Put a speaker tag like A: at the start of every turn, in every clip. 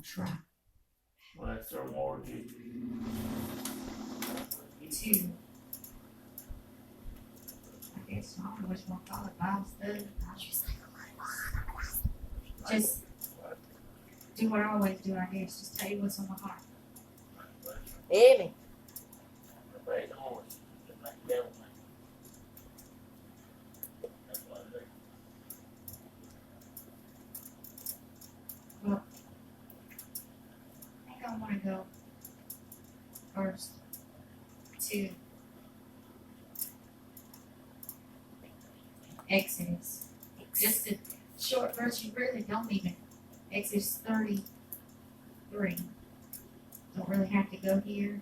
A: try.
B: Well, that's their mortgage.
A: To, I guess, I don't know what you want to call it, Bible study. Just do what I always do, I guess. Just tell you what's on my heart.
C: Amen.
B: Everybody's a horse. Just like the devil, man. That's what I do.
A: I think I want to go first to Exodus. Just a short verse, you really don't even. Exodus 33. Don't really have to go here.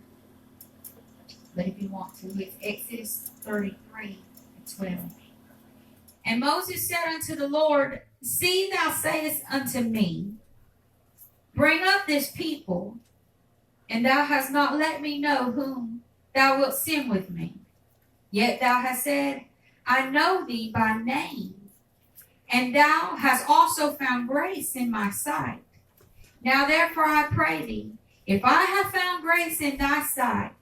A: But if you want to, it's Exodus 33:12. And Moses said unto the Lord, See, thou sayest unto me, Bring up this people, and thou hast not let me know whom thou wilt send with me. Yet thou hast said, I know thee by name, and thou hast also found grace in my sight. Now therefore I pray thee, if I have found grace in thy sight,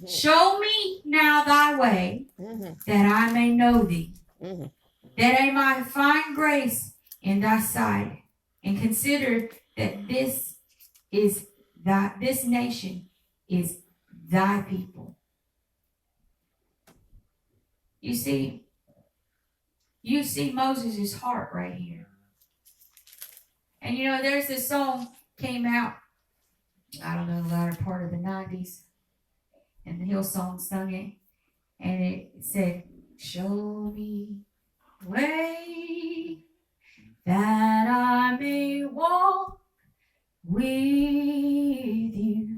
A: show me now thy way, that I may know thee, that I might find grace in thy sight, and consider that this nation is thy people. You see Moses' heart right here. And you know, there's this song came out, I don't know, the latter part of the 90s, and the Hillsong sung it, and it said, Show me the way that I may walk with you.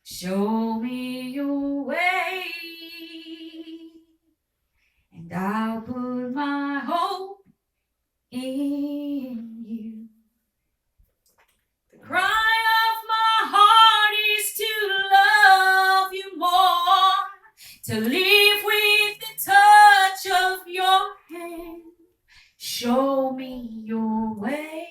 A: Show me your way, and I'll put my hope in you. The cry of my heart is to love you more, to live with the touch of your hand. Show me your way.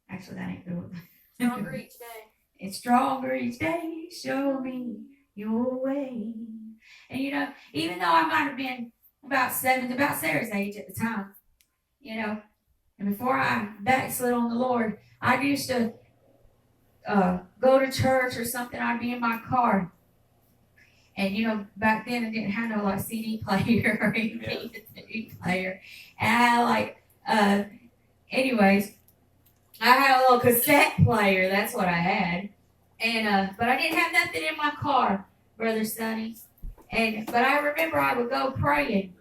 A: Actually, that ain't good.
C: Stronger each day.
A: It's stronger each day. Show me your way. And you know, even though I might have been about Sarah's age at the time, you know, and before I backslid on the Lord, I used to go to church or something. I'd be in my car. And you know, back then I didn't have no like CD player or MP3 player. And I had like, anyways, I had a little cassette player. That's what I had. And but I didn't have nothing in my car, Brother Sonny. But I remember I would go praying.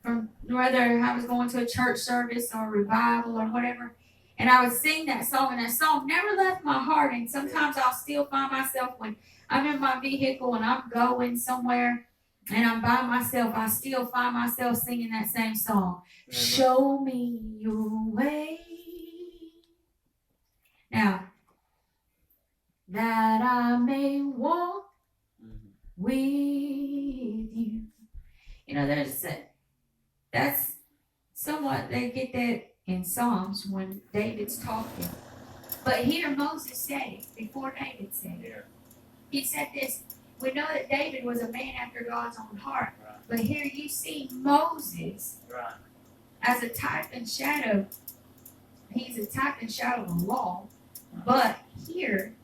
A: From whether I was going to a church service or a revival or whatever. And I would sing that song, and that song never left my heart. And sometimes I'll still find myself when I'm in my vehicle and I'm going somewhere and I'm by myself, I still find myself singing that same song. Amen. Show me your way. Now, that I may walk with you. You know, that's somewhat, they get that in Psalms when David's talking. But here Moses said it before David said it. He said this. We know that David was a man after God's own heart. Right. But here you see Moses as a type and shadow. He's a type and shadow of the law. But here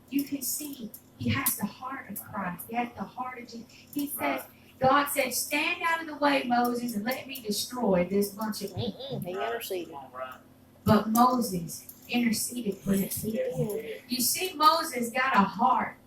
A: you can see he has the heart of Christ. He has the heart of Jesus. He says, God said, stand out of the way, Moses, and let me destroy this bunch of people.
C: He interceded.
A: But Moses interceded for his people. You see, Moses got a heart.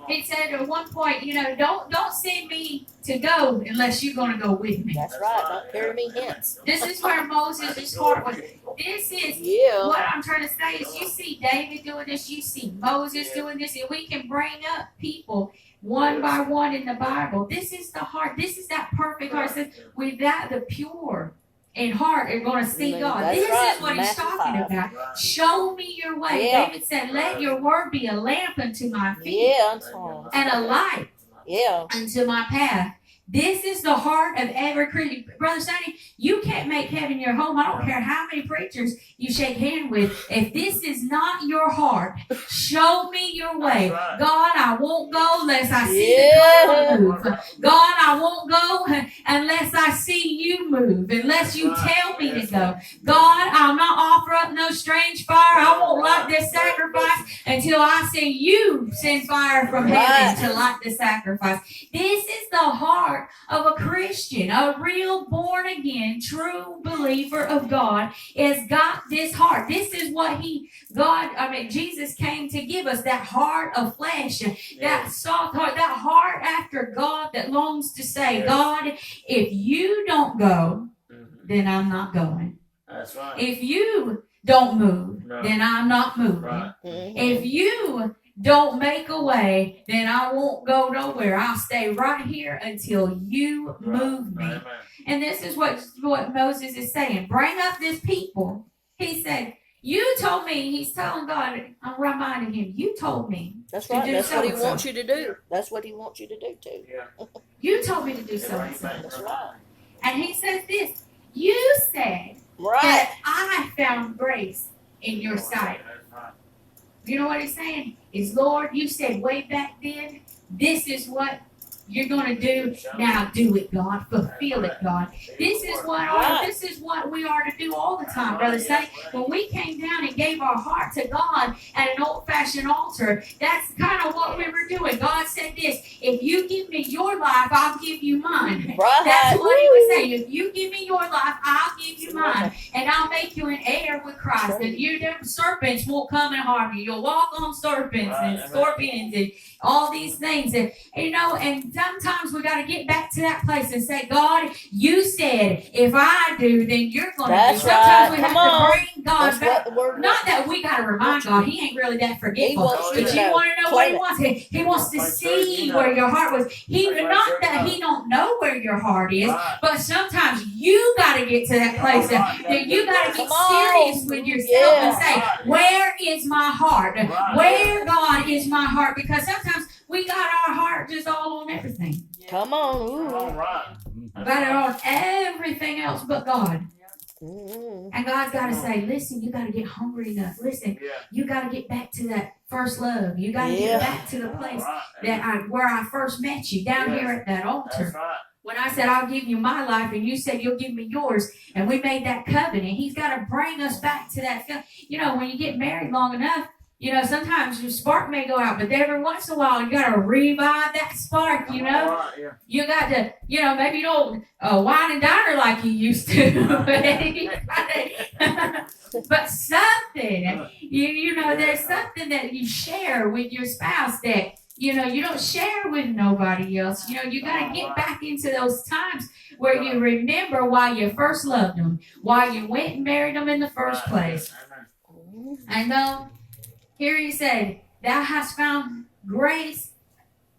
A: He said at one point, you know, don't send me to go unless you're going to go with me.
C: That's right. Don't carry me hence.
A: This is where Moses' heart was. This is what I'm trying to say is you see David doing this, you see Moses doing this, and we can bring up people one by one in the Bible. This is the heart. This is that perfect heart. It says, with that, the pure in heart are going to see God.
C: That's
A: this
C: right.
A: is what he's talking about.
B: Right.
A: Show me your way.
C: Yeah.
A: David said, let your word be a lamp unto my feet and a light unto my path. This is the heart of every Christian. Brother Sonny, you can't make heaven your home. I don't care how many preachers you shake hand with. If this is not your heart, show me your way.
B: Right.
A: God, I won't go unless I see
C: Yeah.
A: the power move. God, I won't go unless I see you move, unless you tell me to go. God, I'll not offer up no strange fire. I won't light this sacrifice until I see you send fire from heaven to light the sacrifice. This is the heart of a Christian, a real born again, true believer of God has got this heart. This is what Jesus came to give us, that heart of flesh, that soft heart, that heart after God that longs to say, God, if you don't go, then I'm not going.
B: That's right.
A: If you don't move, then I'm not moving.
B: Right.
A: If you don't make a way, then I won't go nowhere. I'll stay right here until you move me.
B: Amen.
A: And this is what Moses is saying. Bring up this people. He said, you told me, he's telling God, I'm reminding him, you told me.
C: That's
A: to
C: right.
A: do
C: That's what he
A: so-and-so.
C: wants you to do. That's what he wants you to do too.
B: Yeah.
A: You told me to do so and so.
C: That's right.
A: And he says this, you said
C: Right.
A: that I found grace in your sight.
B: That's right.
A: You know what he's saying? Is, Lord, you said way back then, this is what you're going to do. Now do it, God. Fulfill it, God. This is what we are to do all the time, Brother Sonny. When we came down and gave our heart to God at an old-fashioned altar, that's kind of what we were doing. God said this, if you give me your life, I'll give you mine.
C: Right.
A: That's what he was saying. If you give me your life, I'll give you mine. And I'll make you an heir with Christ. And them serpents won't come and harm you. You'll walk on serpents and scorpions and all these things. And sometimes we got to get back to that place and say, God, you said, if I do, then you're going to do. Sometimes we have to bring God back. Not that we got to remind God. He ain't really that forgetful. But you want to know what he wants? He wants to see where your heart was. Not that he don't know where your heart is, but sometimes you got to get to that place that you got to get serious with yourself and say, where is my heart? Where, God, is my heart? Because sometimes we got our heart just all on everything.
C: Come on. Ooh.
B: All right.
A: Got it on everything else but God.
C: Mm-hmm.
A: And God's got to say, listen, you got to get hungry enough. Listen, you got to get back to that first love. You got to get back to the place where I first met you, down here at that altar.
B: That's right.
A: When I said, I'll give you my life, and you said you'll give me yours, and we made that covenant, he's got to bring us back to that. When you get married long enough, sometimes your spark may go out, but every once in a while, you got to revive that spark, You got to, maybe you don't wine and diner like you used to, but something, there's something that you share with your spouse that, you don't share with nobody else. You got to get back into those times where you remember why you first loved them, why you went and married them in the first place. I know. Here he said, thou hast found grace.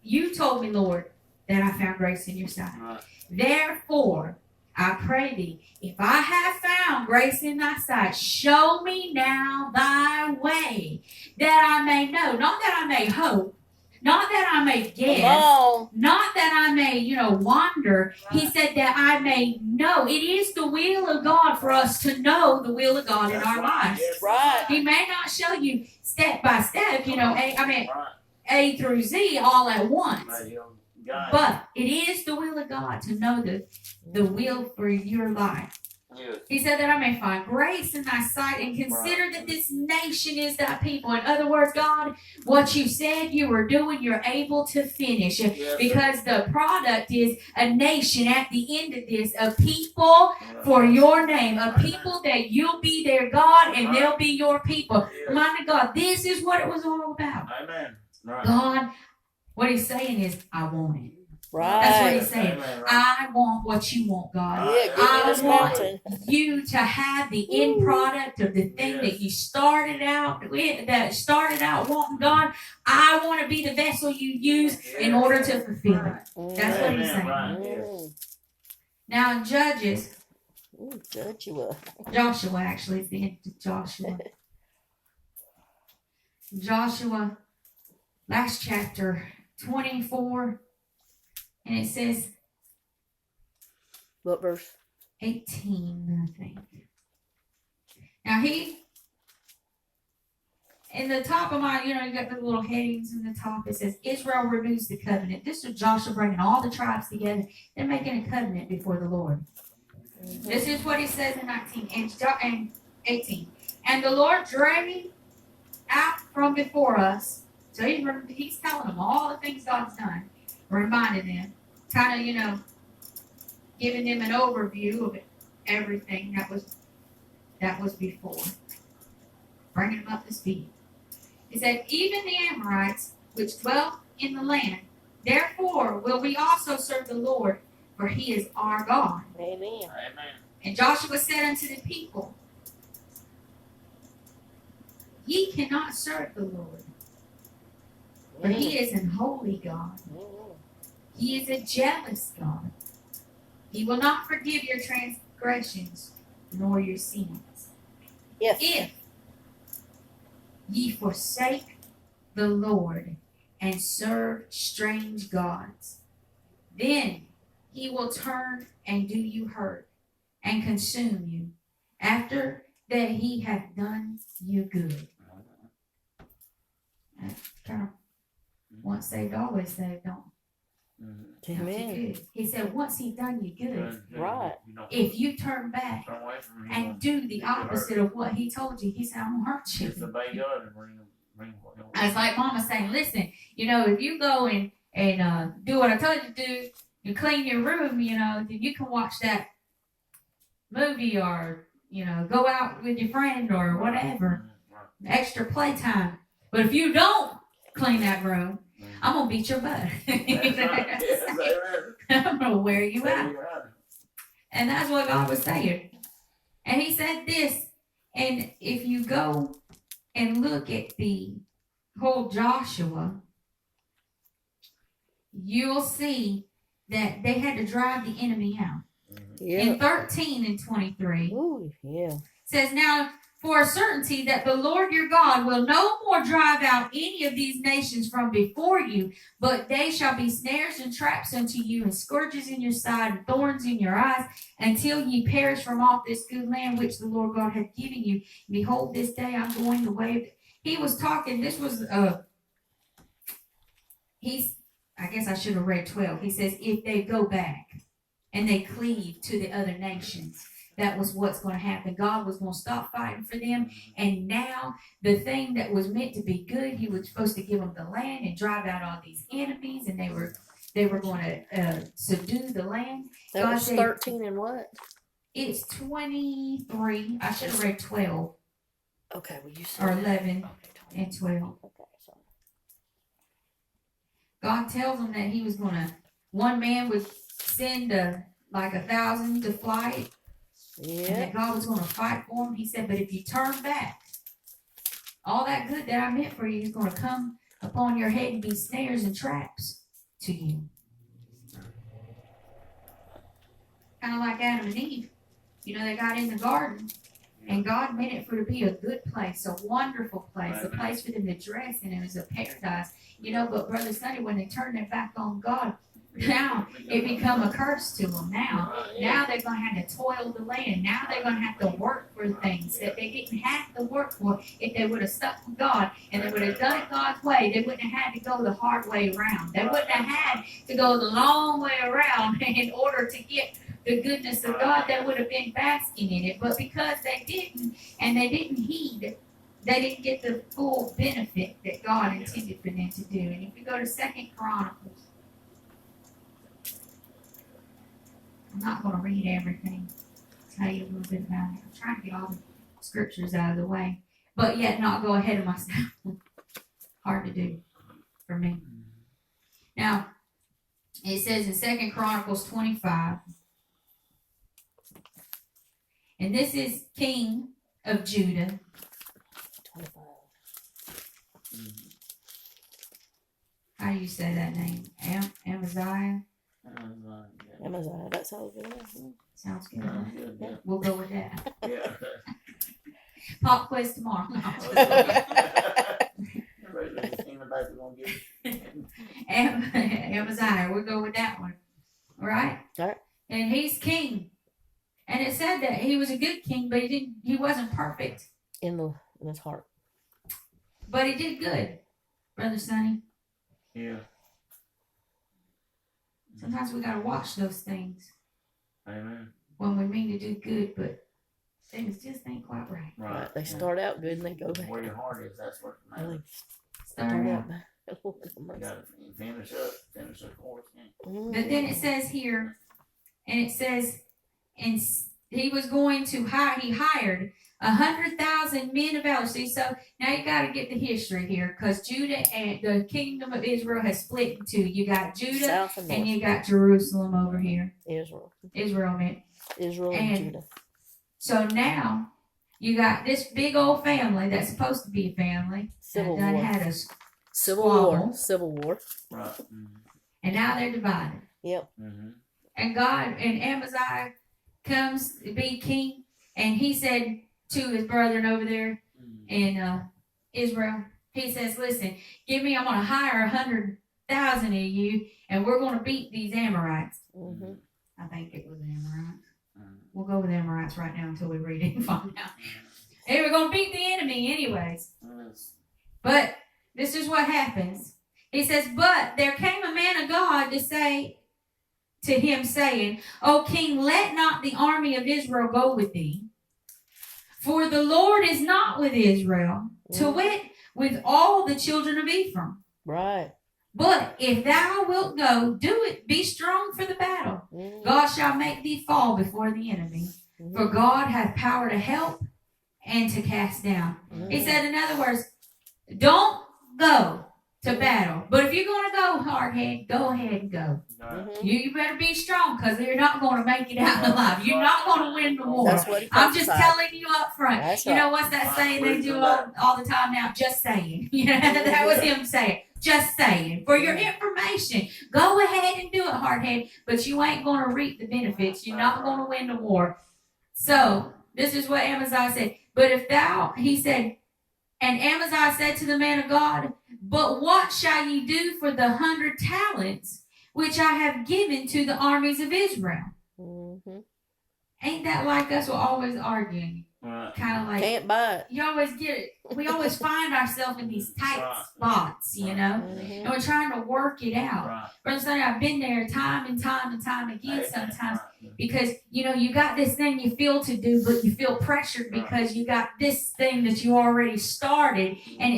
A: You told me, Lord, that I found grace in your sight. Therefore, I pray thee, if I have found grace in thy sight, show me now thy way, that I may know, not that I may hope, not that I may guess, not that I may, wander. He said that I may know. It is the will of God for us to know the will of God in our lives.
C: Right.
A: He may not show you step by step, A through Z all at once. But it is the will of God to know the will for your life. He said that I may find grace in thy sight and consider that this nation is thy people. In other words, God, what you said you were doing, you're able to finish. Because the product is a nation at the end of this, a people for your name, a people that you'll be their God and they'll be your people. My God, this is what it was all about.
B: Amen.
A: God, what he's saying is, I want it.
C: Right.
A: That's what he's saying. I want what you want, God. I want you to have the end product of the thing that you started out with, that started out wanting, God. I want to be the vessel you use in order to fulfill it. That's what he's saying. Now in Judges, Joshua actually, it's the end of Joshua. Joshua, last chapter, 24. And it says,
C: What verse?
A: 18, I think. Now in the top of my, you got the little headings in the top. It says, Israel renews the covenant. This is Joshua bringing all the tribes together. They're making a covenant before the Lord.
C: Mm-hmm.
A: This is what he says in 19 and 18. And the Lord dragging out from before us. So he's telling them all the things God's done, reminding them, kind of, giving them an overview of everything that was before, bringing them up to speed. He said, even the Amorites, which dwell in the land, therefore will we also serve the Lord, for he is our God.
C: Amen.
B: Amen.
A: And Joshua said unto the people, ye cannot serve the Lord, for he is an holy God. He is a jealous God. He will not forgive your transgressions nor your sins. If ye forsake the Lord and serve strange gods, then he will turn and do you hurt and consume you after that he hath done you good. Kind of once saved, always saved, don't
C: Amen.
A: he said once he done you good,
C: Right.
A: if you turn back and do the opposite of what he told you, he said, I'm gonna hurt you.
B: Disobey God and bring what you
A: It's like Mama saying, listen, if you go and do what I told you to do, you clean your room, then you can watch that movie or, go out with your friend or whatever, extra playtime. But if you don't clean that room, I'm going to beat your butt. I'm going to wear you out. And that's what God was saying. And he said this, and if you go and look at the whole Joshua, you'll see that they had to drive the enemy out.
C: Yeah.
A: In 13 and 23,
C: Ooh, yeah.
A: says, now for a certainty that the Lord your God will no more drive out any of these nations from before you, but they shall be snares and traps unto you, and scourges in your side, and thorns in your eyes, until ye perish from off this good land which the Lord God hath given you. Behold, this day I'm going the way. He was talking, this was, I guess I should have read 12. He says, if they go back and they cleave to the other nations, that was what's going to happen. God was going to stop fighting for them. And now the thing that was meant to be good, he was supposed to give them the land and drive out all these enemies, and they were going to subdue the land.
C: That
A: God
C: was
A: said,
C: 13 and what?
A: It's 23. I should have read 12
C: Okay, well you said
A: or 11 and 12.
C: Okay, sorry.
A: God tells them that he was going to, one man would send like 1,000 to flight.
C: Yeah.
A: And that God was going to fight for him. He said, but if you turn back, all that good that I meant for you is going to come upon your head and be snares and traps to you. Kind of like Adam and Eve. They got in the garden, and God meant it for it to be a good place, a wonderful place, a place for them to dress in. It was a paradise. But Brother Sonny, when they turned their back on God, now it become a curse to them. Now they're going to have to toil the land. Now they're going to have to work for things that they didn't have to work for. If they would have stuck with God and they would have done it God's way, they wouldn't have had to go the hard way around. They wouldn't have had to go the long way around in order to get the goodness of God. They would have been basking in it. But because they didn't, and they didn't heed, they didn't get the full benefit that God intended for them to do. And if you go to 2 Chronicles, I'm not going to read everything. I'll tell you a little bit about it. I'm trying to get all the scriptures out of the way, but yet not go ahead of myself. Hard to do for me. Now, it says in 2 Chronicles 25, and this is king of Judah.
C: 25.
A: How do you say that name? Amaziah?
C: Amaziah, that sounds good.
A: Sounds good.
B: Yeah.
A: We'll go with that.
B: Yeah.
A: Pop quiz tomorrow. Amaziah, we'll go with that one. All right?
C: All right.
A: and he's king. And it said that he was a good king, but he wasn't perfect.
C: In his heart.
A: But he did good, Brother Sonny.
B: Yeah.
A: Sometimes we gotta watch those things
B: Amen.
A: when we mean to do good, but things just ain't quite right.
B: Right.
C: They start out good and they go back.
B: Where your heart is, that's what
C: And
B: matters.
C: they
A: Start
C: start
A: out.
C: out bad. Lord have
B: You
C: mercy.
B: gotta finish the course.
A: But then it says here, and it says, and he was going to hire. He hired 100,000 men of valor. See, so now you got to get the history here, because Judah and the kingdom of Israel has split in two. You got Judah
C: South and north.
A: and you got Jerusalem over here.
C: Israel.
A: Israel, man.
C: Israel and
A: And
C: Judah.
A: so now you got this big old family that's supposed to be a family.
C: Civil
A: that done
C: War.
A: had a
C: Civil War.
A: squabble.
C: Civil War.
B: Right.
A: And now they're divided.
C: Yep.
B: Mm-hmm.
A: And God and Amaziah comes to be king, and he said to his brethren over there in Israel, he says, "Listen, I'm going to hire 100,000 of you, and we're going to beat these Amorites."
C: Mm-hmm.
A: I think it was Amorites. We'll go with Amorites right now until we read it and find out. They were going to beat the enemy anyways. But this is what happens. He says, "But there came a man of God to say to him, saying, O king, let not the army of Israel go with thee. For the Lord is not with Israel, to wit, with all the children of Ephraim.
C: Right.
A: But if thou wilt go, do it, be strong for the battle.
C: Mm-hmm.
A: God shall make thee fall before the enemy. For God hath power to help and to cast down." He said, in other words, don't go to battle. But if you're going to go, hardhead, go ahead and go.
C: Mm-hmm.
A: You better be strong, because you're not going to make it out alive. You're not going to win the war.
C: That's what he
A: I'm just
C: prophesied.
A: telling you up front.
C: That's
A: You
C: right.
A: know what's that saying they do all the time now? Just saying. You know, that was him saying. Just saying. For your information, go ahead and do it, hardhead. But you ain't going to reap the benefits. You're not going to win the war. So this is what Amaziah said. But if thou, he said, and Amaziah said to the man of God, "But what shall ye do for the 100 talents which I have given to the armies of Israel?"
C: Mm-hmm.
A: Ain't that like us? We're always arguing. Kind of like,
C: Can't buy it.
A: you always get it. We always find ourselves in these tight spots, you know?
C: Mm-hmm.
A: And we're trying to work it out.
B: Right.
A: Brother Sonny, I've been there time and time and time again sometimes, because, you know, you got this thing you feel to do, but you feel pressured because you got this thing that you already started, and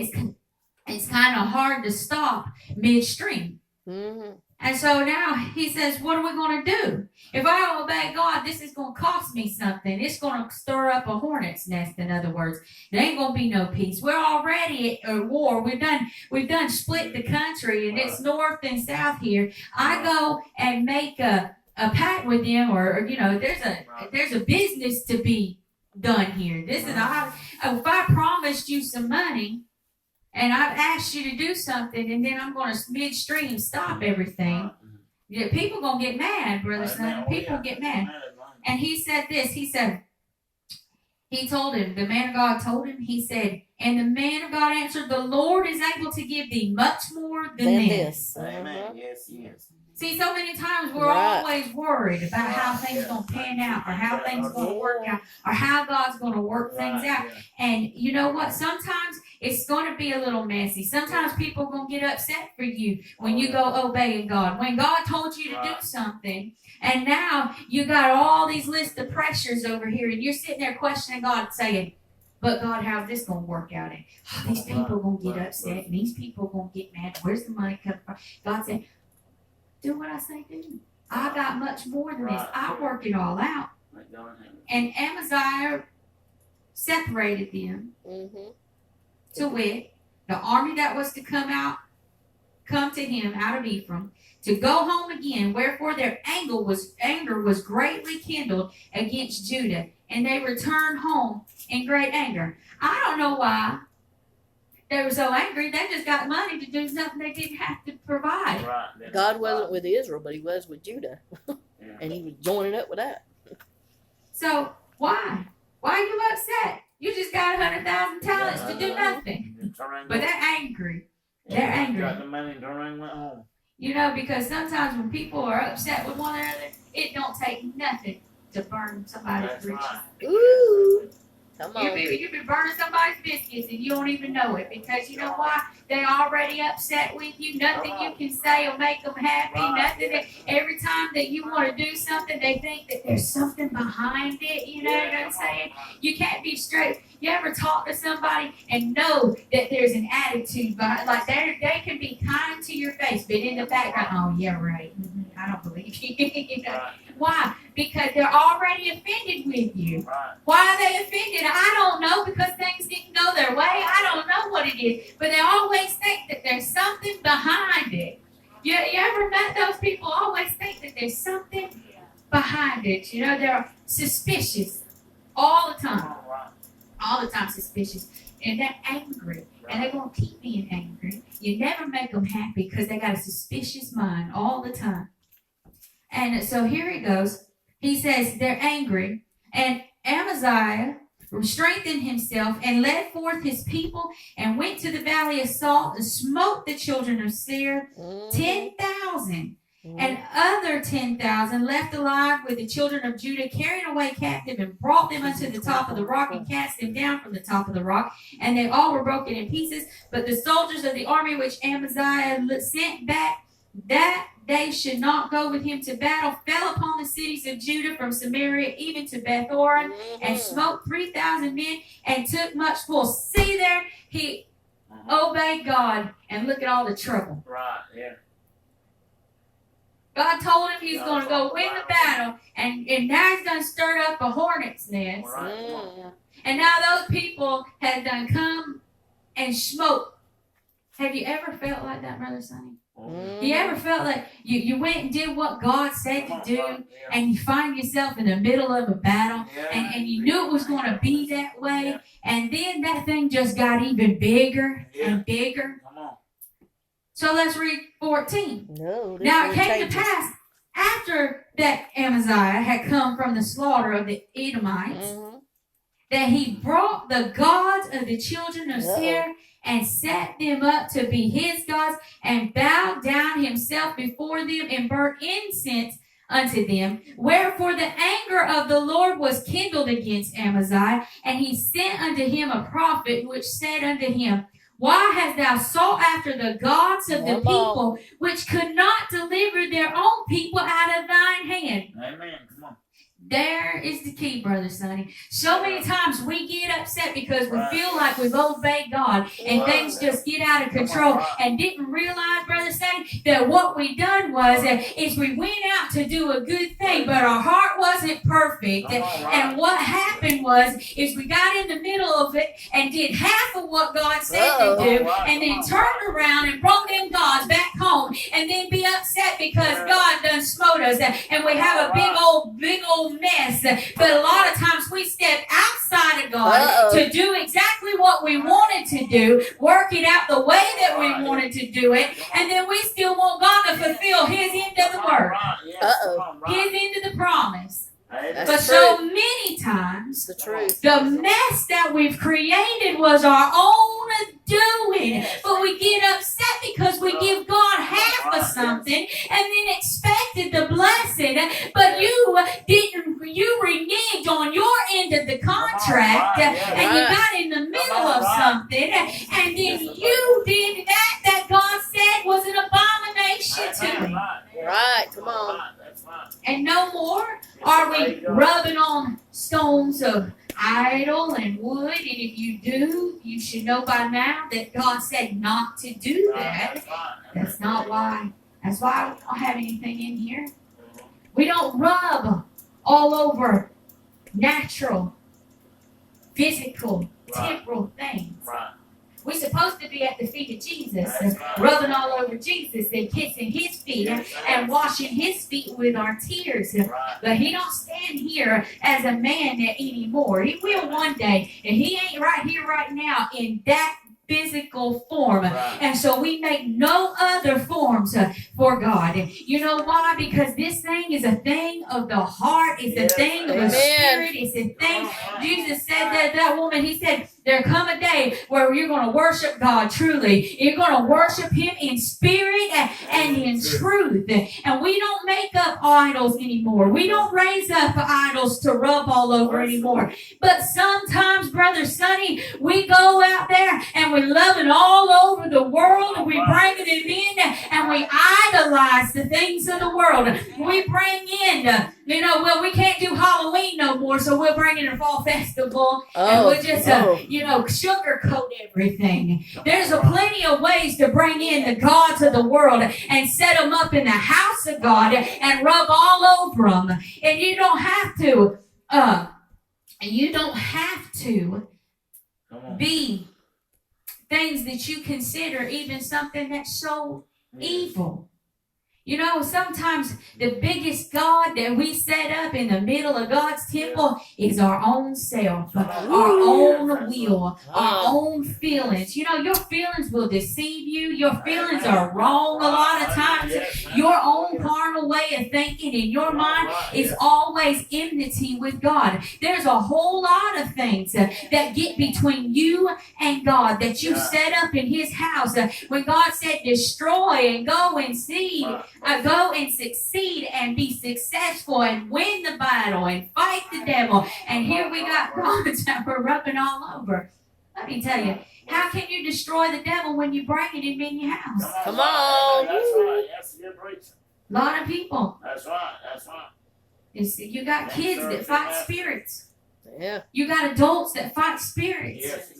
A: it's kind of hard to stop midstream.
C: Mm-hmm.
A: And so now he says, what are we going to do? If I obey God, this is going to cost me something. It's going to stir up a hornet's nest, in other words. There ain't going to be no peace. We're already at war. We've done split the country, and it's north and south here. I go and make a pact with them, or you know, there's a business to be done here. This is if I promised you some money, and I've asked you to do something, and then I'm going to midstream stop everything. Yeah, people going to get mad, Brother Son. People get mad. And he said this. He said, he told him, the man of God told him, he said, and the man of God answered, "The Lord is able to give thee much more than this."
B: Amen. Yes, yes.
A: See, so many times we're
C: Right.
A: always worried about how things going to pan out, or how things going to work out, or how God's going to work things out. And you know what? Sometimes it's going to be a little messy. Sometimes people are going to get upset for you when you go obeying God. When God told you to do something, and now you got all these lists of pressures over here, and you're sitting there questioning God, saying, "But God, how's this going to work out? And these people are going to get upset, and these people are going to get mad. Where's the money coming from?" God said, "Do what I say do. I got much more than this. I work it all out." And Amaziah separated them,
C: Mm-hmm.
A: to wit, the army that was to come to him out of Ephraim, to go home again. Wherefore their anger was greatly kindled against Judah, and they returned home in great anger. I don't know why they were so angry. They just got money to do something they didn't have to provide.
C: God wasn't with Israel, but he was with Judah. And he was joining up with that.
A: So why? Why are you upset? You just got 100,000 talents to do nothing. But they're angry. They're angry.
B: Got the money and turned around and went home.
A: You know, because sometimes when people are upset with one another, it don't take nothing to burn somebody's
B: That's
A: bridges.
B: right.
C: Ooh. Come
A: You
C: on.
A: be burning somebody's biscuits and you don't even know it, because you know why? They already upset with you. Nothing you can say will make them happy. Nothing. Every time that you want to do something, they think that there's something behind it. You know what I'm saying? You can't be straight. You ever talk to somebody and know that there's an attitude behind? Like they can be kind to your face, but in the background, oh yeah, right. I don't believe you. You know? Why? Because they're already offended with you.
B: Right.
A: Why are they offended? I don't know, because things didn't go their way. I don't know what it is. But they always think that there's something behind it. You ever met those people? Always think that there's something behind it. You know, they're suspicious all the time. All the time suspicious. And they're angry. And they're going to keep being angry. You never make them happy because they got a suspicious mind all the time. And so here it goes. He says they're angry. And Amaziah strengthened himself and led forth his people and went to the valley of Salt and smote the children of Seir, 10,000. And other 10,000 left alive with the children of Judah, carried away captive and brought them unto the top of the rock and cast them down from the top of the rock. And they all were broken in pieces. But the soldiers of the army which Amaziah sent back that they should not go with him to battle fell upon the cities of Judah from Samaria even to Beth-horon and smote 3,000 men and took much spoil. See there, he obeyed God, and look at all the trouble.
B: Right, yeah.
A: God told him he's going to go win the battle, and now he's done stirred up a hornet's nest. And now those people have done come and smote. Have you ever felt like that, Brother Sonny? You ever felt like you went and did what God said to do, and you find yourself in the middle of a battle, and you knew it was going to be that way, and then that thing just got even bigger and bigger? So let's read 14. Now it came to pass, after that Amaziah had come from the slaughter of the Edomites, that he brought the gods of the children of Seir and set them up to be his gods, and bowed down himself before them and burnt incense unto them. Wherefore the anger of the Lord was kindled against Amaziah, and he sent unto him a prophet, which said unto him, Why hast thou sought after the gods of the people, which could not deliver their own people out of thine hand?
B: Amen. Come on.
A: There is the key, Brother Sonny. So many times we get upset because we feel like we've obeyed God and things just get out of control, and didn't realize, Brother Sonny, that what we done was is we went out to do a good thing, but our heart wasn't perfect. And what happened was is we got in the middle of it and did half of what God said to do, and then turned around and brought them gods back home, and then be upset because God done smote us, and we have a big old mess. But a lot of times we step outside of God to do exactly what we wanted to do, work it out the way that we wanted to do it, and then we still want God to fulfill his end of the work, his end of the promise. But so many times, the mess that we've created was our own doing. But we get upset because we give God half of something and then expected the blessing. But you reneged on your end of the contract, and you got in the middle of something, and then you did that God said was an abomination to me.
C: Right, come on.
A: And no more are we rubbing on stones of idol and wood. And if you do, you should know by now that God said not to do that. That's not why. That's why we don't have anything in here. We don't rub all over natural, physical, temporal things. We're supposed to be at the feet of Jesus, rubbing all over Jesus and kissing his feet and washing his feet with our tears. But he don't stand here as a man anymore. He will one day, and he ain't right here right now in that physical form. And so we make no other forms for God. You know why? Because this thing is a thing of the heart. It's a thing of the spirit. It's a thing. Jesus said that woman, he said, There come a day where you're going to worship God truly. You're going to worship Him in spirit and in truth. And we don't make up idols anymore. We don't raise up idols to rub all over anymore. But sometimes, Brother Sonny, we go out there and we love it all over the world. And we bring them in and we idolize the things of the world. We bring in, well, we can't do Halloween no more, so we'll bring in a fall festival. And we'll just, sugarcoat everything. There's plenty of ways to bring in the gods of the world and set them up in the house of God and rub all over them. And you don't have to be things that you consider even something that's so evil. Sometimes the biggest God that we set up in the middle of God's temple is our own self, our own will, our own feelings. Your feelings will deceive you. Your feelings are wrong a lot of times. Your own carnal way of thinking in your mind is always enmity with God. There's a whole lot of things that get between you and God that you set up in His house. When God said destroy and go and see, go and succeed and be successful and win the battle and fight the devil. And here we got gods that we're rubbing all over. Let me tell you, how can you destroy the devil when you bring him in your house?
C: Come on.
B: That's right. That's a good preaching.
A: A lot of people.
B: That's right. That's right.
A: You got kids that fight spirits.
C: Yeah.
A: You got adults that fight spirits.
B: Yes.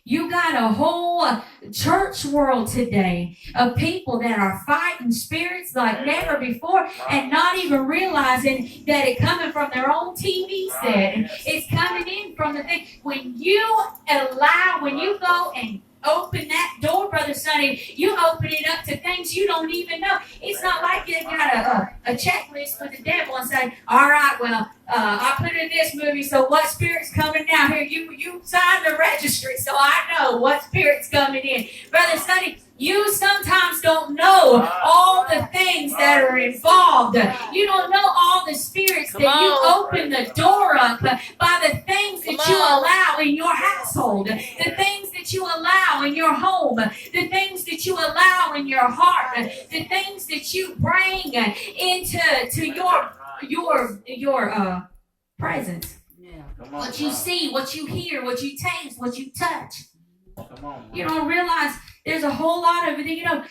A: You got a whole church world today of people that are fighting spirits like never before and not even realizing that it's coming from their own TV set. It's coming in from the thing. When you go and open that door, Brother Sonny, you open it up to things you don't even know. It's not like you got a checklist for the devil and say, all right, well, I put in this movie, so what spirit's coming now? Here, you signed the registry, so I know what spirit's coming in. Brother Sonny, you sometimes don't know all the things that are involved. You don't know all the spirits that you open the door up by the things that you allow in your household, the things that you allow in your home, the things that you allow in your heart, the things that you bring into your presence. What you see, what you hear, what you taste, what you touch. You don't realize there's a whole lot of it.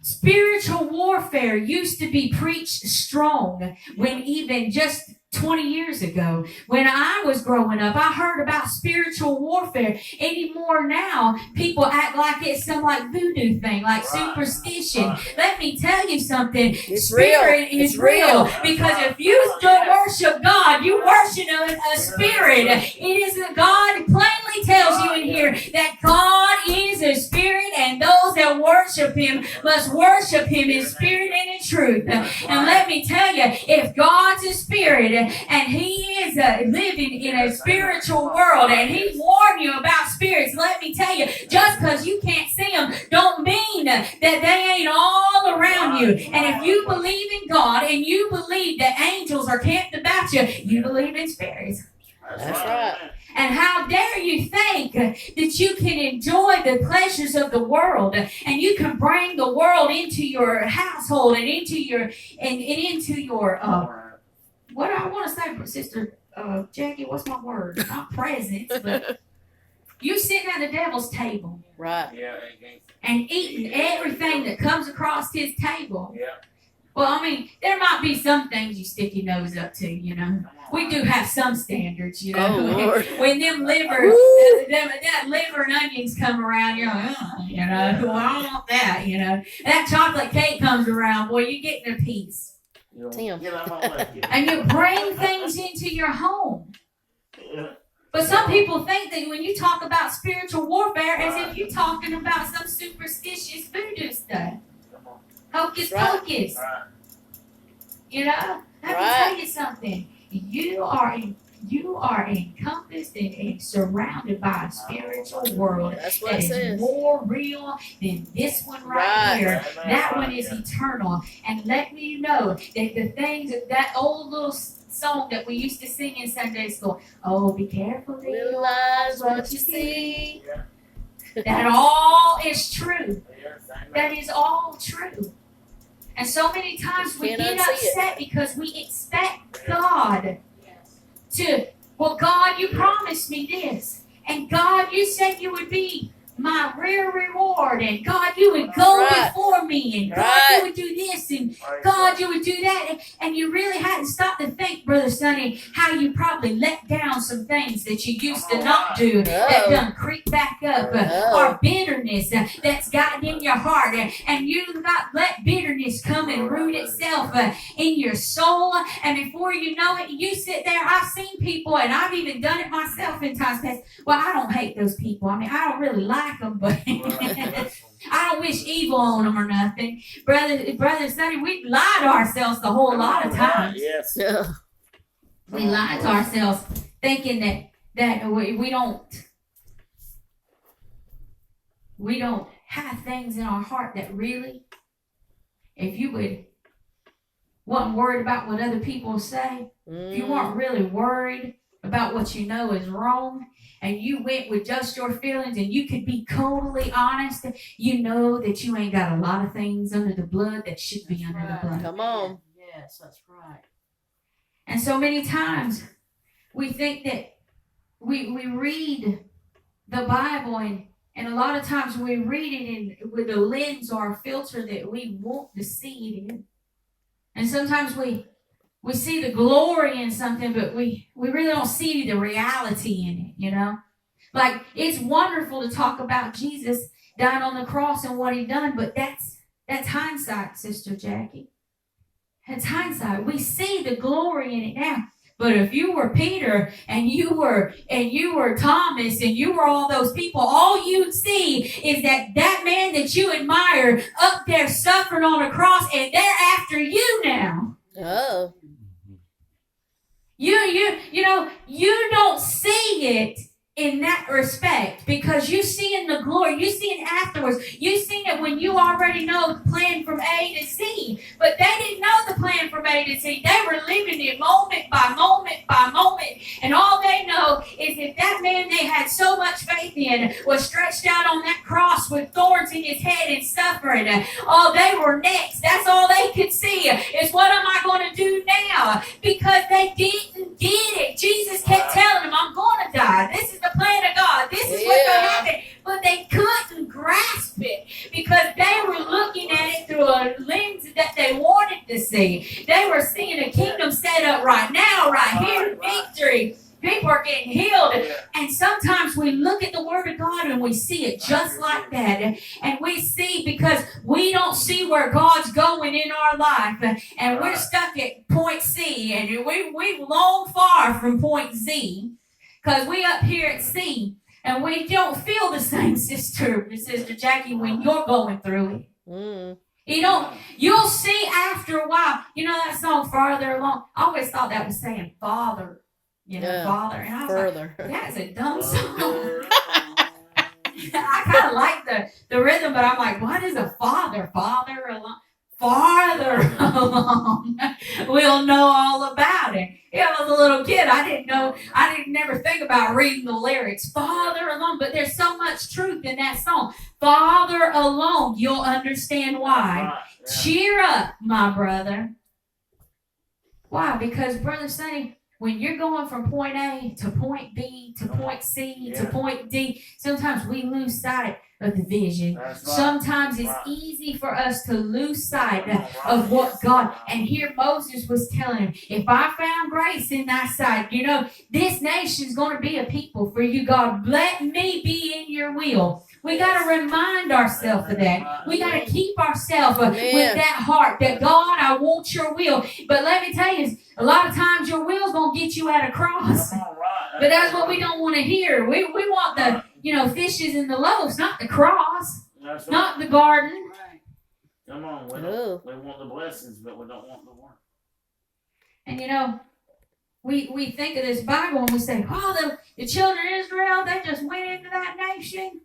A: Spiritual warfare used to be preached strong when even just 20 years ago, when I was growing up, I heard about spiritual warfare. Anymore now, people act like it's some like voodoo thing, like superstition. Let me tell you something. Spirit is real. Because if you don't worship God, you worship a spirit. It is a God plainly tells you in here that God is a spirit, and those that worship Him must worship Him in spirit and in truth. And let me tell you, if God's a spirit, and He is living in a spiritual world, and He warned you about spirits, let me tell you, just because you can't see them don't mean that they ain't all around you. And if you believe in God and you believe that angels are camped about you, you believe in spirits.
C: That's right.
A: And how dare you think that you can enjoy the pleasures of the world, and you can bring the world into your household and into your what I want to say, Sister Jackie, what's my word? Not presence, but you sitting at the devil's table.
C: Right.
B: Yeah.
A: And eating everything that comes across his table.
B: Yeah.
A: Well, I mean, there might be some things you stick your nose up to, We do have some standards,
C: Oh, Lord.
A: When them liver, that liver and onions come around, you're like, well, I don't want that, That chocolate cake comes around, boy, you're getting a piece.
C: Tim.
A: And you bring things into your home. But some people think that when you talk about spiritual warfare, as if you're talking about some superstitious voodoo stuff. Hocus pocus. Let me tell you something. You are encompassed and surrounded by a spiritual world that is more real than this one right here. That one is eternal. And let me know that the things that old little song that we used to sing in Sunday school. Oh, be careful,
C: Little eyes, what you see.
A: That all is true.
B: Yeah, same
A: That is all true. And so many times we
C: Cannot
A: get
C: see it.
A: upset because we expect God to, well, God, you promised me this. And God, you said you would be my real reward. And God, you would go
C: Right.
A: before me. And God,
C: Right.
A: you would do this. And God, you would do that. And you really hadn't stopped to think, Brother Sonny, how you probably let down some things that you used to not do that
C: Oh.
A: done creep back up.
C: Oh.
A: Or bitterness that's gotten in your heart. And you not let bitterness come and root itself in your soul. And before you know it, you sit there. I've seen people, and I've even done it myself in times past. Well, I don't hate those people. I mean, I don't really like them, but I don't wish evil on them or nothing. Brother Sonny, we lie to ourselves a whole lot of times.
B: Yes.
C: Yeah.
A: We lie to ourselves thinking that we don't have things in our heart that really, if you wasn't worried about what other people say, if you weren't really worried about what you know is wrong, and you went with just your feelings and you could be totally honest, you know that you ain't got a lot of things under the blood that should be under the blood.
C: Come on.
D: Yes, that's right.
A: And so many times we think that we read the Bible, and a lot of times we read it with a lens or a filter that we want to see it in. And sometimes we see the glory in something, but we really don't see the reality in it, you know? Like, it's wonderful to talk about Jesus dying on the cross and what he done, but that's hindsight, Sister Jackie. It's hindsight. We see the glory in it now. But if you were Peter and you were Thomas and you were all those people, all you'd see is that man that you admire up there suffering on a cross, and they're after you now.
C: Oh.
A: You don't see it in that respect, because you see in the glory, you see it afterwards, you see it when you already know the plan from A to Z. But they didn't know the plan from A to Z. They were living it moment by moment by moment, and all they know is if that man they had so much faith in was stretched out on that cross with thorns in his head and suffering, they were next. That's all they could see is, what am I going to do now? Because they didn't get it. Jesus kept telling them, I'm going to die. This is the plan of God. This is what's going to happen. But they couldn't grasp it because they were looking at it through a lens that they wanted to see. They were seeing a kingdom set up right now, right here, victory. People are getting healed. And sometimes we look at the Word of God and we see it just like that. And we see, because we don't see where God's going in our life. And we're stuck at point C. And we're long far from point Z. Because we up here at C. And we don't feel the same, Sister Jackie, when you're going through it.
C: Mm.
A: You'll see after a while. You know that song, Farther Along? I always thought that was saying Father. Father. And I was
C: Further.
A: like, that's a dumb song. I kind of like the rhythm, but I'm like, what is a father? Farther along. We'll know all about it. Yeah, I was a little kid. I didn't never think about reading the lyrics. Farther along. But there's so much truth in that song. Farther along. You'll understand why. Cheer up, my brother. Why? Because, Brother Sonny, when you're going from point A to point B to point C to point D, sometimes we lose sight of the vision. Sometimes it's easy for us to lose sight of what God, and here Moses was telling him, if I found grace in thy sight, this nation's going to be a people for you, God. Let me be in your will. We got to remind ourselves of that. We got to keep ourselves with that heart that, God, I want your will. But let me tell you, a lot of times your will's going to get you at a cross. But that's what we don't want to hear. We want the, fishes and the loaves, not the cross, not the garden.
B: Come on, we want the blessings, but we don't want the work.
A: And we think of this Bible and we say, the children of Israel, they just went into that nation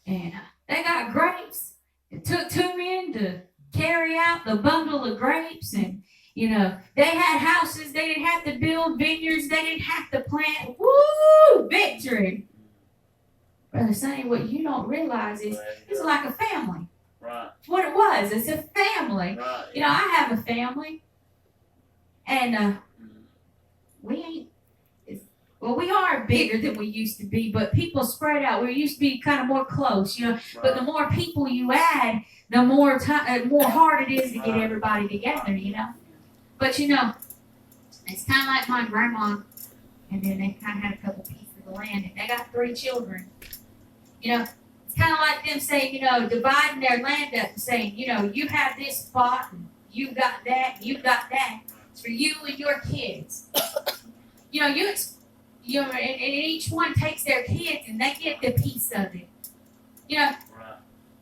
A: and they got grapes. It took 2 men to carry out the bundle of grapes, and You know, they had houses. They didn't have to build vineyards. They didn't have to plant. Woo! Victory. Brother Sonny, what you don't realize is it's like a family.
B: Right.
A: What it was. It's a family.
B: Right.
A: You know, I have a family. And we ain't, well, we are bigger than we used to be, but people spread out. We used to be kind of more close, you know. But the more people you add, the more hard it is to get everybody together, you know. But you know, it's kind of like my grandma, and then they kind of had a couple pieces of land, and they got 3 children. You know, it's kind of like them saying, you know, dividing their land up and saying, you know, you have this spot, and you got that, you got that. It's for you and your kids. You know, and each one takes their kids and they get the piece of it. You know,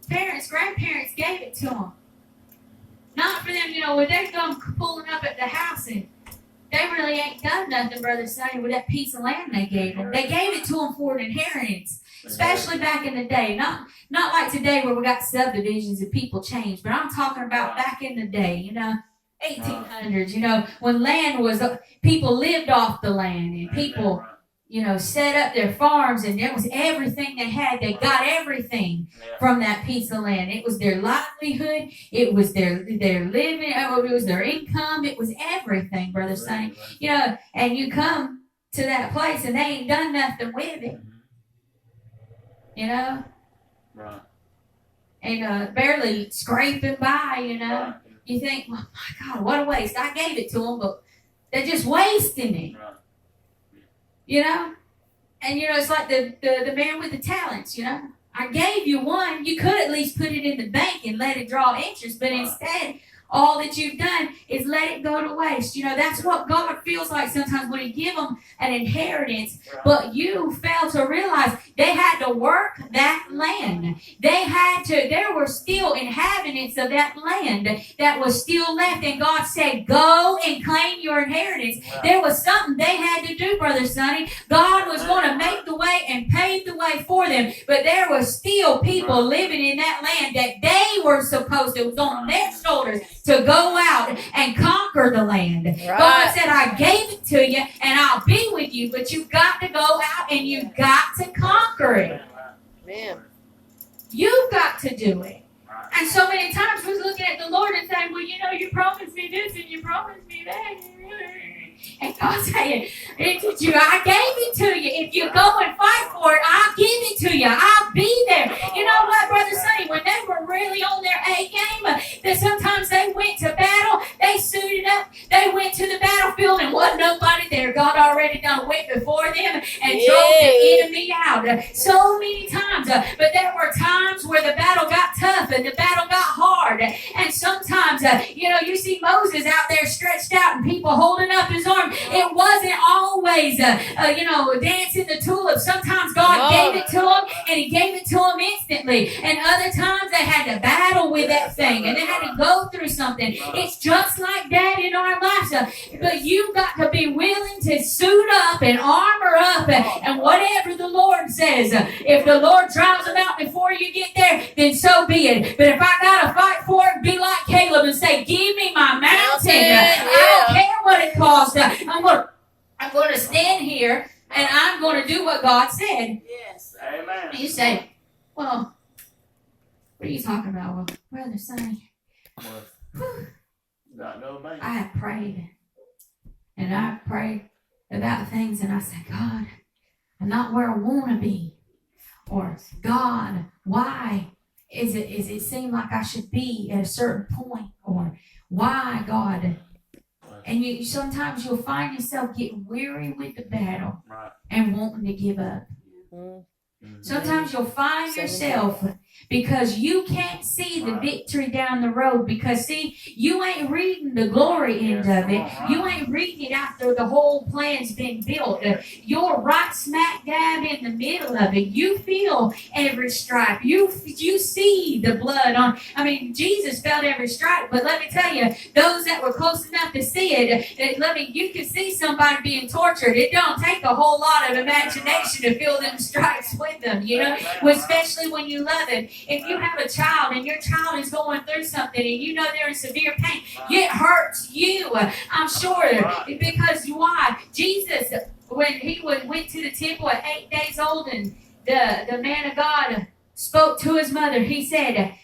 A: grandparents gave it to them. Not for them, you know, when they're going pulling up at the house and they really ain't done nothing, Brother Sonny, with that piece of land they gave them. They gave it to them for an inheritance, especially back in the day. Not like today where we got subdivisions and people change, but I'm talking about back in the day, you know. 1800s, you know, when land was, people lived off the land and people, you know, set up their farms and it was everything they had. They got everything from that piece of land. It was their livelihood. It was their living. It was their income. It was everything, Brother Sonny. You know, and you come to that place and they ain't done nothing with it. You know?
B: Right.
A: And barely scraping by, you know? You think, well, my God, what a waste. I gave it to them, but they're just wasting it.
B: Right.
A: You know? And, you know, it's like the man with the talents, you know? I gave you one. You could at least put it in the bank and let it draw interest, but instead, all that you've done is let it go to waste. You know, that's what God feels like sometimes when He gives them an inheritance, but you fail to realize they had to work that land. There were still inhabitants of that land that was still left, and God said, go and claim your inheritance. There was something they had to do, Brother Sonny. God was going to make the way and pave the way for them, but there was still people living in that land that they were supposed to, it was on their shoulders to go out and conquer the land. Right. God said, I gave it to you and I'll be with you, but you've got to go out and you've got to conquer it.
C: Man.
A: You've got to do it. And so many times we're looking at the Lord and saying, well, you know, you promised me this and you promised me that. And God's saying, I gave it to you. If you go and fight for it, I'll give it to you. I'll be there. You know what, Brother Sonny, when they were really on their A game, that sometimes they went to battle, they suited up, they went to the battlefield and wasn't nobody there. God already done went before them and drove the enemy out. So many times. But there were times where the battle got tough and the battle got hard. And sometimes, you know, you see Moses out there stretched out and people holding up his arm. It wasn't always, you know, dancing the tulips. Sometimes God gave it to them and He gave it to them instantly. And other times they had to battle with that thing and they had to go through something. It's just like that in our lives. But you've got to be willing to suit up and armor up and whatever the Lord says. If the Lord drives them out before you get there, then so be it. But if I got to fight for it, be like Caleb and say, give me my mountain. I don't care what it costs. I'm going to stand here and I'm going to do what God said.
B: Yes. Amen.
A: And you say, well, what are you talking about? Well, Brother Sonny, I have prayed. And I've prayed about things and I said, God, I'm not where I want to be. Or, God, why is it seem like I should be at a certain point? Or, why, God? And sometimes you'll find yourself getting weary with the battle and wanting to give up. Sometimes you'll find yourself because you can't see the victory down the road because, see, you ain't reading the glory end of it. You ain't reading it after the whole plan's been built. You're right smack dab in the middle of it. You feel every stripe. You see the blood on. I mean, Jesus felt every stripe, but let me tell you, those that were close enough to see it, you can see somebody being tortured. It don't take a whole lot of imagination to feel them stripes with with them, you know, especially when you love them. If you have a child and your child is going through something and you know they're in severe pain, it hurts you, I'm sure, because why? Jesus, when he went to the temple at 8 days old and the man of God spoke to his mother, he said,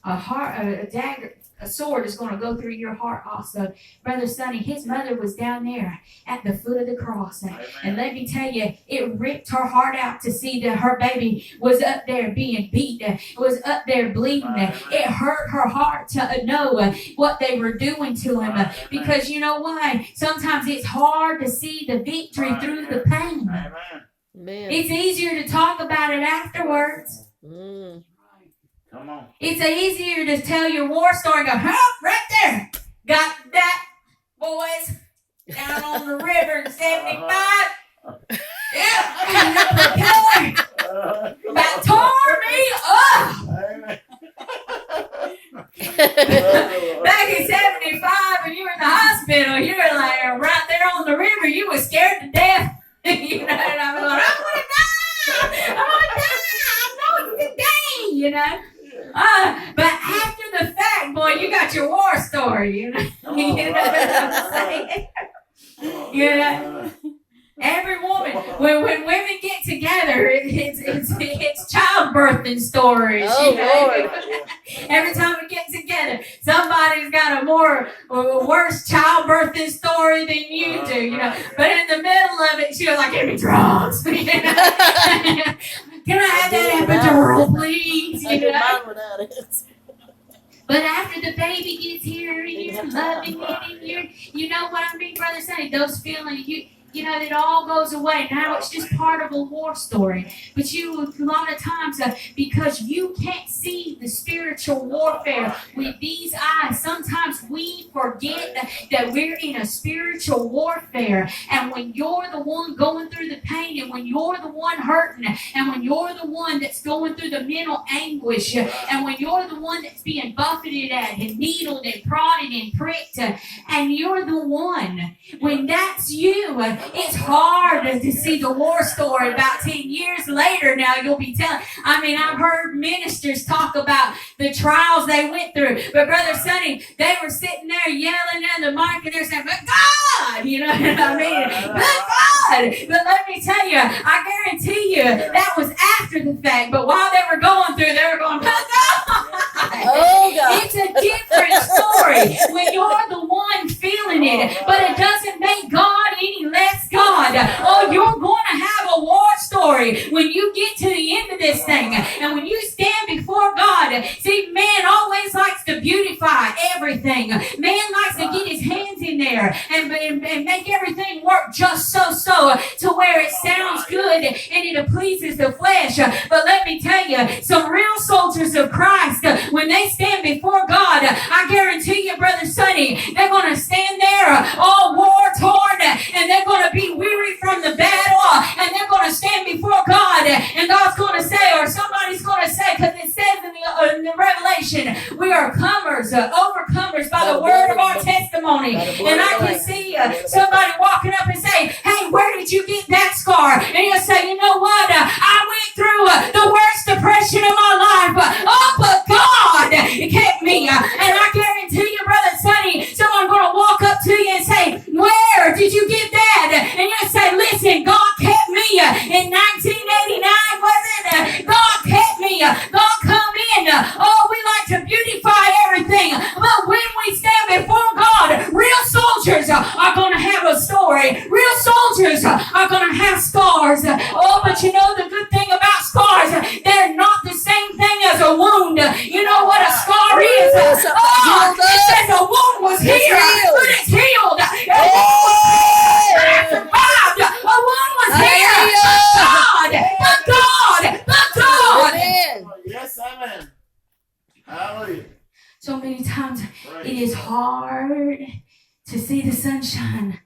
A: a dagger, a sword is going to go through your heart also. Brother Sonny, his mother was down there at the foot of the cross. And let me tell you, it ripped her heart out to see that her baby was up there being beat, was up there bleeding. It hurt her heart to know what they were doing to him. Because you know why? Sometimes it's hard to see the victory through the pain.
C: Man.
A: It's easier to talk about it afterwards.
B: Come on.
A: It's easier to tell your war story and go, huh, right there. Got that, boys, down on the river in 75. Yeah, the propeller about tore me up. Back in 75 when you were in the hospital, you were like right there on the river, you were scared to death. You know, and I'm going, I want to die. I'm going today, you know. But after the fact, boy, you got your war story, you know. You know what I'm saying? You know, every woman, when women get together, it's childbirthing stories.
C: Oh,
A: you know?
C: Lord.
A: Every time we get together, somebody's got a worse childbirthing story than you do, you know. But in the middle of it, she was like, "Give me drugs." You know? Can I have that epidural, please?
C: I
A: You
C: did
A: know?
C: mine without it.
A: But after the baby gets here and you're loving it and you know what I mean, Brother Sonny, those feelings, you know, it all goes away. Now it's just part of a war story. But a lot of times, because you can't see the spiritual warfare with these eyes, sometimes we forget that we're in a spiritual warfare. And when you're the one going through the pain, and when you're the one hurting, and when you're the one that's going through the mental anguish, and when you're the one that's being buffeted at and needled and prodded and pricked, and you're the one, when that's you, it's hard to see the war story about 10 years later. Now you'll be telling, I mean, I've heard ministers talk about the trials they went through, but Brother Sonny, they were sitting there yelling at the mic and they're saying, "But God," you know what I mean? "But God." But let me tell you, I guarantee you that was after the fact, but while they were going through, they were going, "But God."
C: Oh, God.
A: It's a different story when you're the one feeling it, but it doesn't make God any less God. Oh, you're going to have a war story when you get to the end of this thing. And when you stand before God, see, man always likes to beautify everything. Man likes to get his hands in there and make everything work just so to where it sounds good and it pleases the flesh. But let me tell you, some real soldiers of Christ, when they stand before God, I guarantee you, Brother Sonny, they're going to stand there all war-torn and they're going to be weary from the battle, and they're going to stand before God, and God's going to say, or somebody's going to say, because it says in the Revelation, we are overcomers by the word of our testimony. And I can see somebody walking up and say, "Hey, where did you get that scar?" And you'll say, "You know what? I went through the worst depression of my life. Oh, but God kept me." And I guarantee you, Brother Sonny, someone's going to walk up to you and say, "Where did you get that?" And you'll say, "Listen, God kept me in 1989, wasn't it? God kept me. God come in." Oh, we like to beautify everything. But when we stand before God, real soldiers are going to have a story. Real soldiers are going to have scars. Oh, but you know the good thing about scars, they're not the same thing as a wound. You know what a scar is? Oh, it says a wound was here, but it's healed. I survived. A wound was here. But God.
C: Amen.
B: Yes, amen. Hallelujah.
A: So many times it is hard to see the sunshine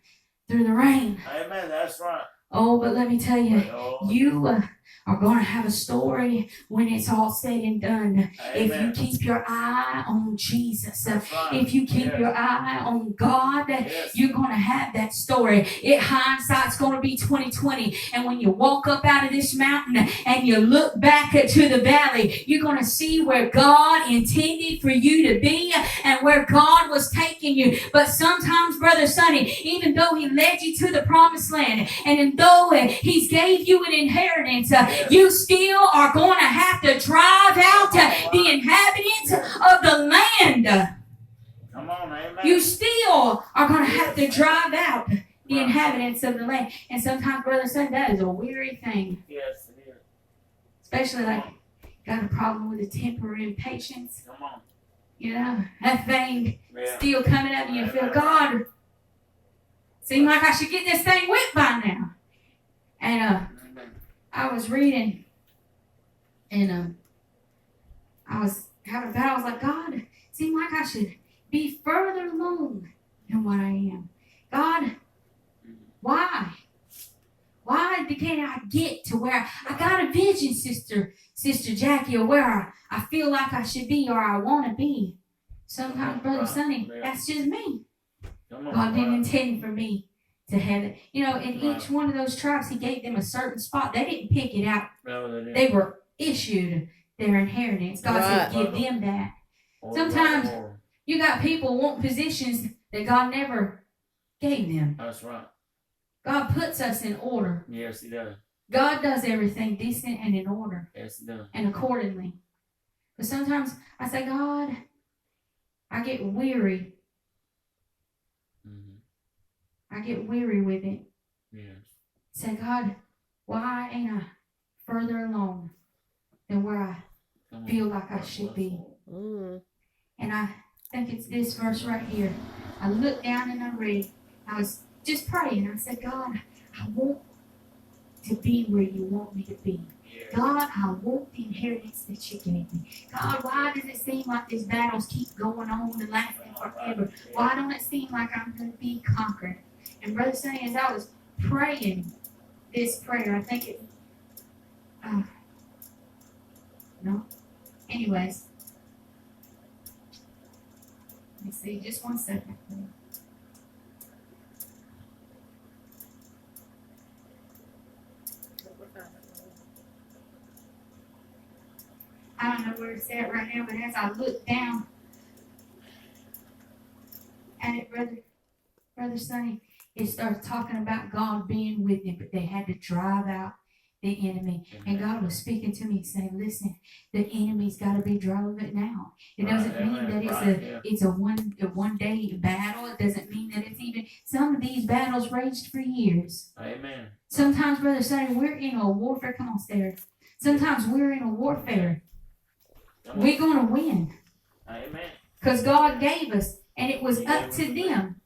A: through the rain.
B: Amen. That's right.
A: Oh, but let me tell you,
B: Oh,
A: you are going to have a story when it's all said and done. If you
B: amen.
A: keep your eye on Jesus,
B: That's right.
A: if you keep
B: Yes.
A: your eye on God,
B: Yes.
A: you're going to have that story. Hindsight's going to be 2020. And when you walk up out of this mountain and you look back to the valley, you're going to see where God intended for you to be and where God was taking you. But sometimes, Brother Sonny, even though He led you to the promised land, and though He's gave you an inheritance, you still are going to have to drive out the inhabitants of the land.
B: Come on, amen.
A: You still are going to have to drive out the inhabitants of the land. And sometimes, Brother Sonny, that is a weary thing.
B: Yes, it is.
A: Especially like got a problem with a temper and impatience.
B: Come on.
A: You know, that thing
B: Yeah.
A: still coming up and you feel, God, seem like I should get this thing whipped by now. And
B: Amen.
A: I was reading and I was having a battle. I was like, God, it seemed like I should be further along than what I am. God, why? Why can't I get to where I got a vision, Sister Jackie, or where I feel like I should be or I want to be? Sometimes, Brother Sonny, that's just me. God didn't intend for me to have it. You know, in each one of those tribes, He gave them a certain spot. They didn't pick it out. They were issued their inheritance. God said, give them that. Sometimes you got people want positions that God never gave them.
B: That's right.
A: God puts us in order.
B: Yes, He does.
A: God does everything decent and in order.
B: Yes, He does.
A: And accordingly. But sometimes I say, God, I get weary. I get weary with it.
B: Yes.
A: Say, God, why ain't I further along than where I feel like I should be? And I think it's this verse right here. I looked down and I read. I was just praying. I said, God, I want to be where you want me to be. God, I want the inheritance that you gave me. God, why does it seem like these battles keep going on and lasting forever? Why don't it seem like I'm going to be conquered? And Brother Sonny, as I was praying this prayer, I think it, no. Anyways, let me see, just one second. I don't know where it's at right now, but as I look down at it, Brother Sonny, it starts talking about God being with them, but they had to drive out the enemy. And God was speaking to me saying, listen, the enemy's got to be drove it now. It doesn't mean that it's a one day battle. It doesn't mean that it's even, some of these battles raged for years.
B: Amen.
A: Sometimes, Brother Sonny, we're in a warfare. Come on, Sarah. Sometimes we're in a warfare. We're going to win.
B: Amen. Because
A: God gave us, and it was up to them.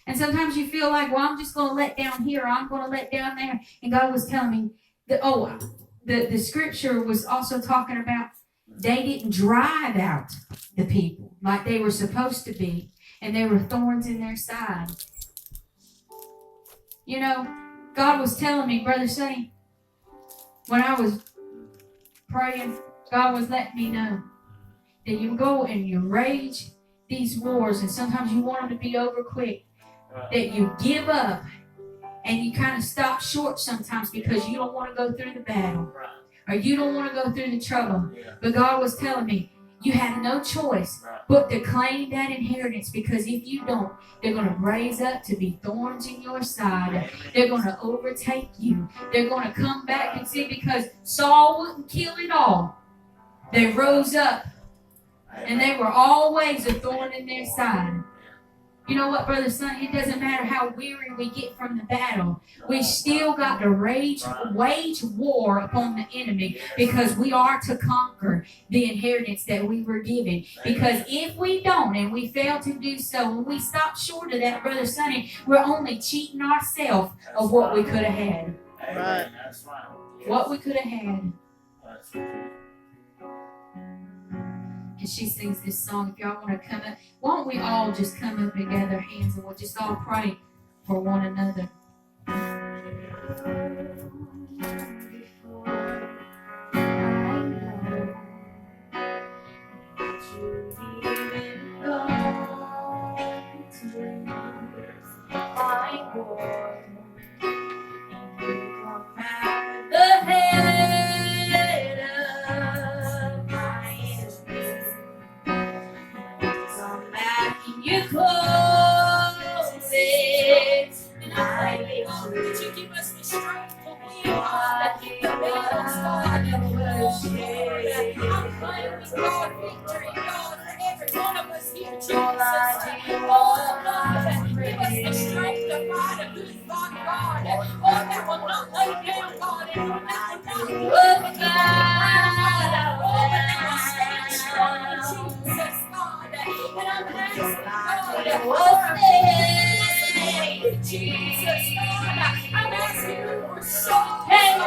A: And sometimes you feel like, well, I'm just going to let down here, or I'm going to let down there. And God was telling me that, the scripture was also talking about they didn't drive out the people like they were supposed to be, and there were thorns in their side. You know, God was telling me, Brother Sonny, when I was praying, God was letting me know that you go and you rage these wars, and sometimes you want them to be over quick, that you give up and you kind of stop short sometimes because you don't want to go through the battle or you don't want to go through the trouble. But God was telling me you have no choice but to claim that inheritance, because if you don't, they're going to raise up to be thorns in your side. They're going to overtake you. They're going to come back and see, because Saul wouldn't kill it all. They rose up and they were always a thorn in their side. You know what, Brother Sonny? It doesn't matter how weary we get from the battle. We still got to wage war upon the enemy, because we are to conquer the inheritance that we were given. Because if we don't and we fail to do so, when we stop short of that, Brother Sonny, we're only cheating ourselves of what we could have had.
B: Right.
A: What we could have had.
B: That's right.
A: And she sings this song. If y'all want to come up, why don't we all just come up and gather hands, and we'll just all pray for one another. You close it, and I pray, God, that you give us the strength to win, God, the battles, God, I'm praying, God, victory, God, for every one of us here, Jesus. Oh, God, give us the strength to fight a good fight, God. Oh, that will not lay down, God, and that will not give up, God. Oh, but that will stand strong, Jesus, God. And I'm asking, Jesus, God, I'm asking you for souls. I'm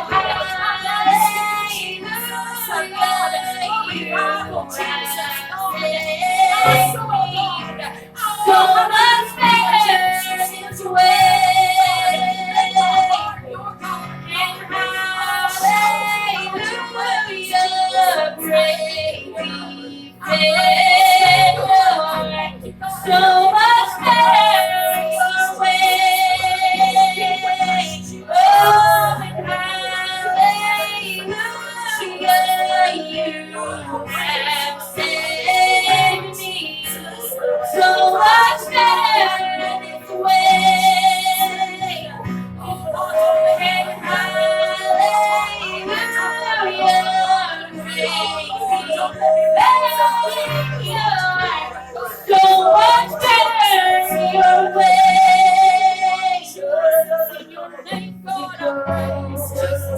A: asking you, Jesus, God, for revival, Jesus, God. So much better this way. Hallelujah, praise be so much better your way. Oh, and hallelujah, you have saved me. So much better this way. Oh, and hallelujah, so much better your way. In your name, God, I praise Jesus.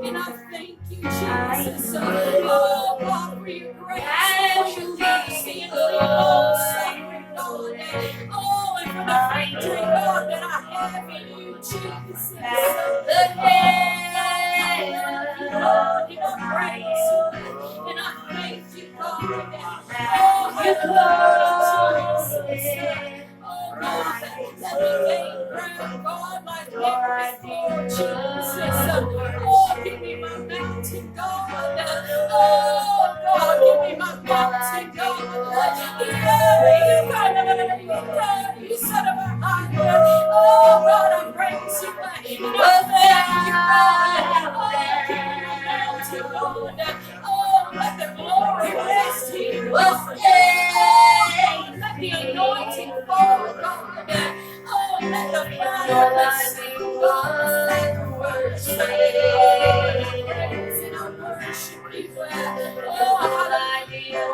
A: And I thank you, Jesus. Oh, God, for your grace and your mercy and for your long-suffering, God. Oh, and for the victory, God, that I have in you, Jesus. The head God, and I praise you. And I thank you, God. Oh, you close it. Oh, God, that we gain ground, God, like never before, Jesus. Oh, give me my mountain, God. Oh, God, give me my mountain, God. You son of a higher. Oh, God, I praise you. And I thank you, God. Oh, give me my mountain, God. Oh, let the glory rest here. Oh, let the anointing fall, God. Oh, let the fire receive, God, the sacrifice. Praise and I worship you. Oh, hallelujah.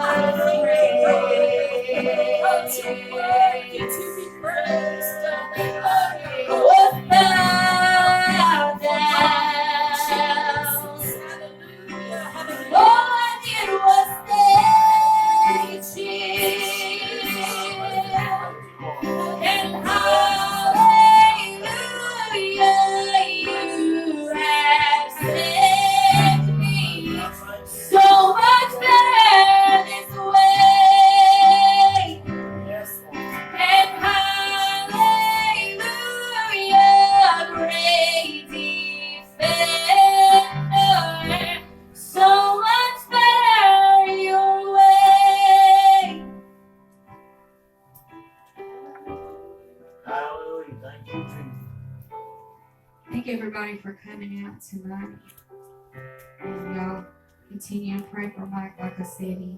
A: I thank you, God, because you're worthy to be praised. Oh, bow down. Hallelujah. All I did was stay still. And hallelujah, you have set me so much better this way. And hallelujah, great defender, so much better your way.
B: Hallelujah. Thank you, Jesus.
A: Thank everybody for coming out tonight. And y'all continue to pray for Mike. Like I said, he's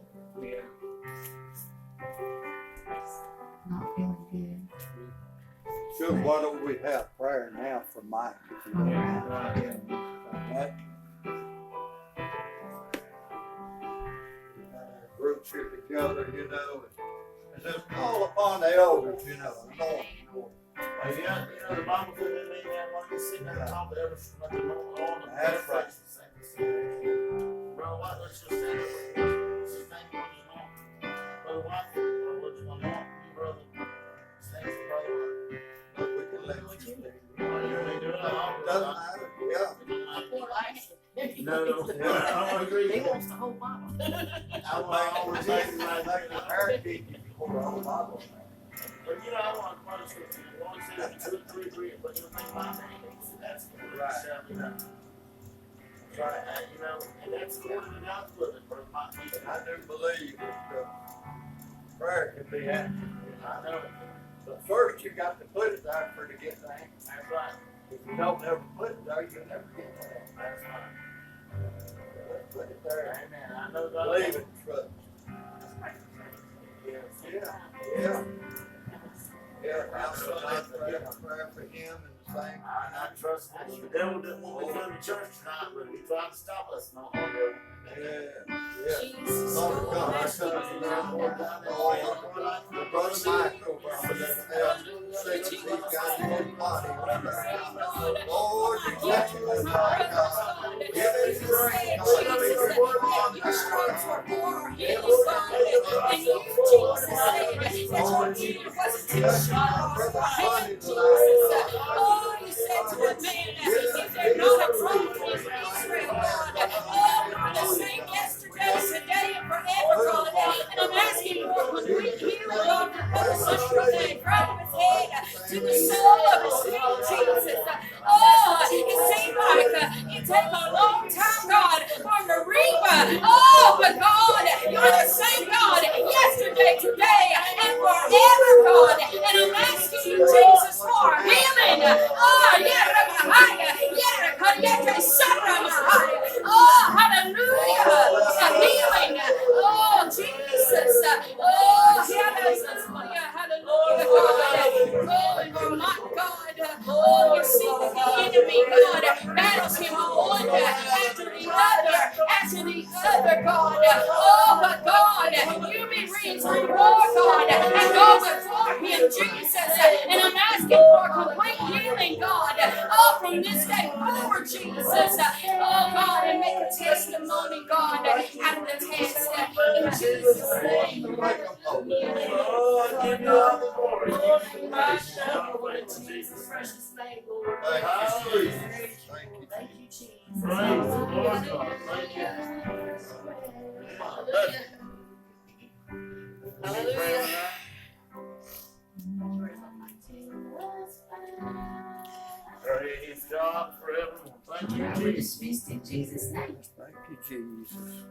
A: not feeling good.
D: Sure, why don't we have prayer now for Mike?
A: All right.
D: That group here together, you know, and just call upon the elders, you know, Lord.
B: Well, yeah, the Bible says that they have one to sit down and talk to others, let them know all the
D: That's right.
B: Brother White, let's just stand up. Let's just thank you for your mom. Brother White, what you want to want? You, brother. Thanks, Brother White.
D: But we can let you lead.
B: Oh, you really do it?
D: Doesn't matter, yeah.
B: No, I don't agree.
C: He wants the whole Bible.
B: I want to say right
D: Like the parakeet, you hold the whole Bible.
B: But you know, I want to punish you. The Lord said 2 or 3 agree, but you think my name is, that's good.
D: Right.
B: Shall be done. That's right, and you know, and that's according to God's will, it brother might be.
D: I do believe that prayer can be answered.
B: I know,
D: But first you got to put it there for it to get there.
B: that's right,
D: If you don't ever put it there, you'll never get there.
B: that's right.
D: Let's put it there.
B: Amen, I know God.
D: Believe it, trust.
B: Yes.
D: Yeah. Yeah, I'm so thankful for a prayer for him and the same.
B: I trust that the devil didn't want me to come to church tonight, but he tried to stop us. No, no, no.
D: Yeah.
A: Jesus,
D: Lord
A: oh,
D: God, I
A: bless
D: come
A: you,
D: to you now,
A: God.
D: Lord God, the brother Mike over on that sick, he's got his body. Lord, you touch him, Lord God. Give him strength, God.
A: Your stripes were for our healing, God. And you, Jesus, said that your healing wasn't too sharp for our hand, Jesus. Oh, you said to a man, if they're not a prophet in Israel, God, oh, you're the same yesterday, today, and forever, God. And I'm asking for complete healing, God, for Brother Sunday, from his head to the sole of his feet, Jesus. Oh, it seemed like it take a long time, God, for him to reap. Oh, but God, you're the same God yesterday, today, and forever, God. And I'm asking you, Jesus, for healing. Oh, oh, hallelujah. Healing. Oh, Jesus. Oh, hallelujah. Hallelujah, God. Oh, you're my God. Oh, you see that the enemy, God, battles him on one after the other, God. Oh, but God, you've been reaching more, God, and go before him, Jesus. And I'm asking for complete healing, God. Oh, from this day forward, Jesus. Oh, God, and make a testimony, God, out of the test. In Jesus' name.
B: Oh, I give you all the glory.
A: Oh, my God. In Jesus' precious name, Lord.
D: Thank you, Jesus. Thank you.
A: Thank you, Jesus.
B: Praise the Lord God. Thank you.
A: Hallelujah. Hallelujah.
B: Praise God forevermore. Thank you,
A: We're
B: Jesus.
A: dismissed in Jesus' name.
D: Thank you, Jesus.